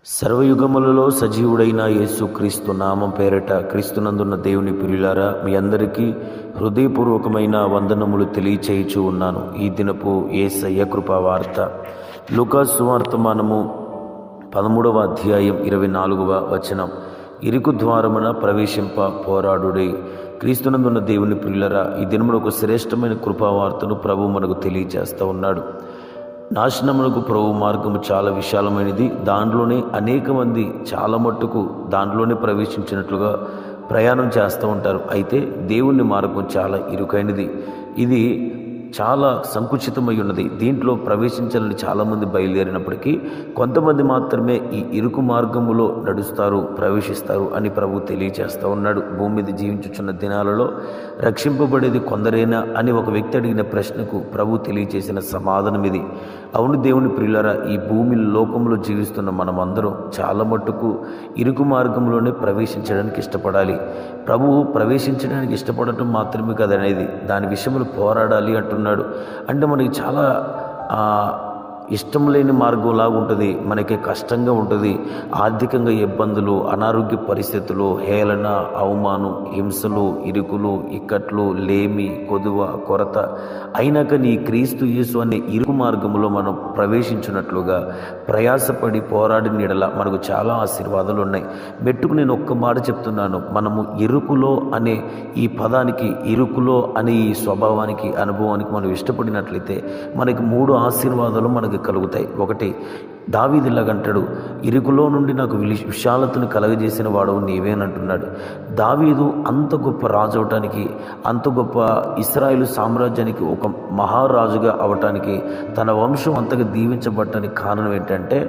సర్వయుగములలో సజీవుడైన యేసుక్రీస్తు నామం పేరిట క్రీస్తునందున్న దేవుని ప్రియులారా, మీ అందరికీ హృదయపూర్వకమైన వందనములు తెలియచేయుచూ ఉన్నాను. ఈ దినపు యేసయ్య కృపావార్త లూకా సువార్తమానము 13వ అధ్యాయం 24వ వచనం. ఇరుకు ద్వారమున ప్రవేశింప పోరాడుడే. క్రీస్తునందున్న దేవుని ప్రియులారా, ఈ దినమున ఒక శ్రేష్టమైన కృపావార్తను ప్రభు మనకు తెలియజేస్తూ ఉన్నాడు. నాశనమునకు ప్రభు మార్గము చాలా విశాలమైనది. దాంట్లోనే అనేక మంది చాలా మట్టుకు దాంట్లోనే ప్రవేశించినట్లుగా ప్రయాణం చేస్తూ ఉంటారు. అయితే దేవుని మార్గం చాలా ఇరుకైనది. ఇది చాలా సంకుచితమై ఉన్నది. దీంట్లో ప్రవేశించాలని చాలామంది బయలుదేరినప్పటికీ కొంతమంది మాత్రమే ఈ ఇరుకు మార్గములో నడుస్తారు, ప్రవేశిస్తారు అని ప్రభు తెలియచేస్తూ ఉన్నాడు. భూమి మీద జీవించుచున్న దినాలలో రక్షింపబడేది కొందరేనా అని ఒక వ్యక్తి అడిగిన ప్రశ్నకు ప్రభు తెలియచేసిన సమాధానం ఇది. అవును దేవుని ప్రియులారా, ఈ భూమి లోకంలో జీవిస్తున్న మనమందరం చాలా మట్టుకు ఇరుకు మార్గంలోనే ప్రవేశించడానికి ఇష్టపడాలి. ప్రభువు ప్రవేశించడానికి ఇష్టపడటం మాత్రమే కదనేది, దాని విషయంలో పోరాడాలి అంటున్నాడు. అంటే మనకి చాలా ఇష్టం లేని మార్గంలాగా ఉంటుంది, మనకి కష్టంగా ఉంటుంది. ఆర్థికంగా ఇబ్బందులు, అనారోగ్య పరిస్థితులు, హేళన, అవమానం, హింసలు, ఇరుకులు, ఇక్కట్లు, లేమి, కొదువ, కొరత అయినా కానీ ఈ క్రీస్తు యేసు అనే ఇరుకు మార్గంలో మనం ప్రవేశించినట్లుగా ప్రయాసపడి పోరాడిన యెడల మనకు చాలా ఆశీర్వాదాలు ఉన్నాయి. మెట్టుకు నేను ఒక్క మాట చెప్తున్నాను, మనము ఇరుకులో అనే ఈ పదానికి, ఇరుకులో అనే ఈ స్వభావానికి, అనుభవానికి మనం ఇష్టపడినట్లయితే మనకి 3 ఆశీర్వాదాలు మనకి కలుగుతాయి. ఒకటి, దావీదులాగంటాడు, ఇరుకులో నుండి నాకు విశాలతను కలగజేసిన వాడు నీవేనంటున్నాడు. దావీదు అంత గొప్ప రాజు అవటానికి, అంత గొప్ప ఇశ్రాయేలు సామ్రాజ్యానికి ఒక మహారాజుగా అవటానికి, తన వంశం అంతగా దీవించబడటానికి కారణం ఏంటంటే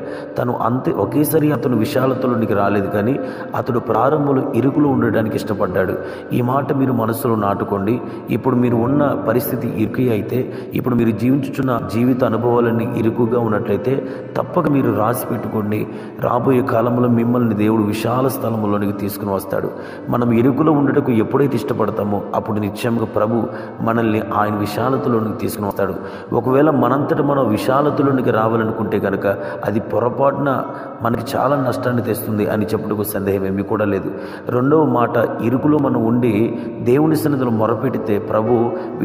ఒకేసారి అతను విశాలతలోనికి రాలేదు, కానీ అతడు ప్రారంభంలో ఇరుకులో ఉండడానికి ఇష్టపడ్డాడు. ఈ మాట మీరు మనసులో నాటుకోండి. ఇప్పుడు మీరు ఉన్న పరిస్థితి ఇరుకు అయితే, ఇప్పుడు మీరు జీవించుచున్న జీవిత అనుభవాలన్నీ ఇరుకుగా ఉన్నట్లయితే తప్పక మీరు రాసి పెట్టుకోండి. రాబోయే కాలంలో మిమ్మల్ని దేవుడు విశాల స్థలంలోనికి తీసుకుని వస్తాడు. మనం ఇరుకులో ఉండటకు ఎప్పుడైతే ఇష్టపడతామో అప్పుడు నిశ్చయంగా ప్రభు మనల్ని ఆయన విశాలతలోనికి తీసుకుని వస్తాడు. ఒకవేళ మనంతటా మనం విశాలతలోనికి రావాలనుకుంటే కనుక అది పొరపాటున మనకి చాలా నష్టాన్ని తెస్తుంది అని చెప్పుటకు సందేహం ఏమీ కూడా లేదు. రెండవ మాట, ఇరుకులో మనం ఉండి దేవుని సన్నిధిలో మొరపెడితే ప్రభు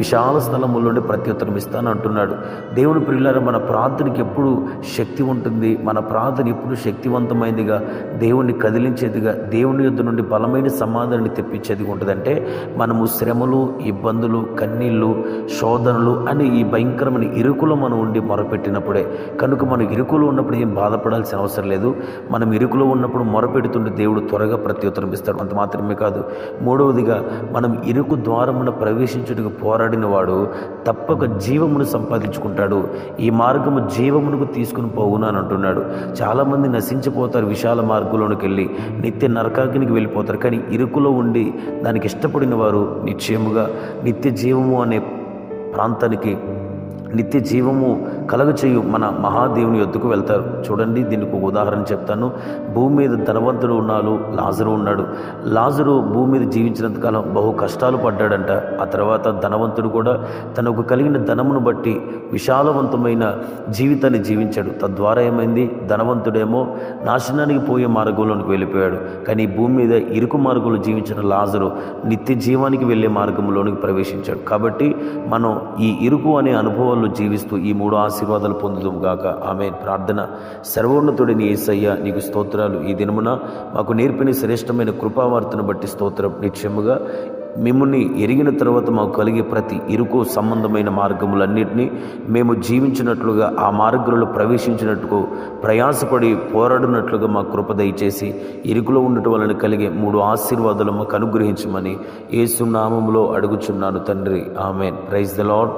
విశాల స్థలంలోనే ప్రత్యుత్తరం ఇస్తాను అంటున్నాడు. దేవుని ప్రియులారా, మన ప్రార్థనకి ఎప్పుడు శక్తి ఉంటుంది, మన ప్రార్థన ఎప్పుడు శక్తివంతమైనదిగా, దేవుణ్ణి కదిలించేదిగా, దేవుని యొద్ద నుండి బలమైన సమాధానాన్ని తెప్పించేదిగా ఉంటుందంటే మనము శ్రమలు, ఇబ్బందులు, కన్నీళ్ళు, శోధనలు అని ఈ భయంకరమైన ఇరుకులో మనం ఉండి మొరపెట్టినప్పుడే. కనుక మనం ఇరుకులో ఉన్నప్పుడు ఏం బాధపడాల్సిన అవసరం లేదు. మనం ఇరుకులో ఉన్నప్పుడు మొరపెడుతుంటే దేవుడు త్వరగా ప్రత్యుత్తరం ఇస్తాడు. అంత మాత్రమే కాదు, మూడవదిగా మనం ఇరుకు ద్వారమున ప్రవేశించుటకు పోరాడిన వాడు తప్పక జీవమును సంపాదించుకుంటాడు. ఈ మార్గము జీవమునకు తీసుకుని పోవును అని అంటున్నాడు. చాలామంది నశించిపోతారు, విశాల మార్గంలోనికి వెళ్ళి నిత్య నరకాగ్నికి వెళ్ళిపోతారు. కానీ ఇరుకులో ఉండి దానికి ఇష్టపడిన వారు నిశ్చయముగా నిత్య జీవము అనే ప్రాంతానికి, నిత్య జీవము కలగచేయు మన మహాదేవుని యొద్దకు వెళ్తారు. చూడండి, దీనికి ఒక ఉదాహరణ చెప్తాను. భూమి మీద ధనవంతుడు ఉన్నాడు, లాజరు ఉన్నాడు. లాజరు భూమి మీద జీవించినంతకాలం బహు కష్టాలు పడ్డాడంట. ఆ తర్వాత ధనవంతుడు కూడా తనకు కలిగిన ధనమును బట్టి విశాలవంతమైన జీవితాన్ని జీవించాడు. తద్వారా ఏమైంది, ధనవంతుడేమో నాశనానికి పోయే మార్గంలోనికి వెళ్ళిపోయాడు. కానీ భూమి మీద ఇరుకు మార్గంలో జీవించిన లాజరు నిత్య జీవానికి వెళ్ళే మార్గంలోనికి ప్రవేశించాడు. కాబట్టి మనం ఈ ఇరుకు అనే అనుభవాలు జీవిస్తూ ఈ 3 ఆశీర్వాదాలు పొందుదాం గాక. ఆమేన్. ప్రార్థన. సర్వోన్నతుడిని యేసయ్య, నీకు స్తోత్రాలు. ఈ దినమున మాకు నేర్పిన శ్రేష్టమైన కృపావార్తను బట్టి స్తోత్రం. నిశ్చయముగా మిమ్మల్ని ఎరిగిన తర్వాత మాకు కలిగే ప్రతి ఇరుకు సంబంధమైన మార్గములన్నింటినీ మేము జీవించినట్లుగా, ఆ మార్గంలో ప్రవేశించినట్టుకు ప్రయాసపడి పోరాడినట్లుగా మా కృప దయచేసి ఇరుకులో ఉండటం వలన కలిగే 3 ఆశీర్వాదాలు మాకు అనుగ్రహించమని యేసు నామములో అడుగుచున్నాను తండ్రి. ఆమేన్. Praise the lord.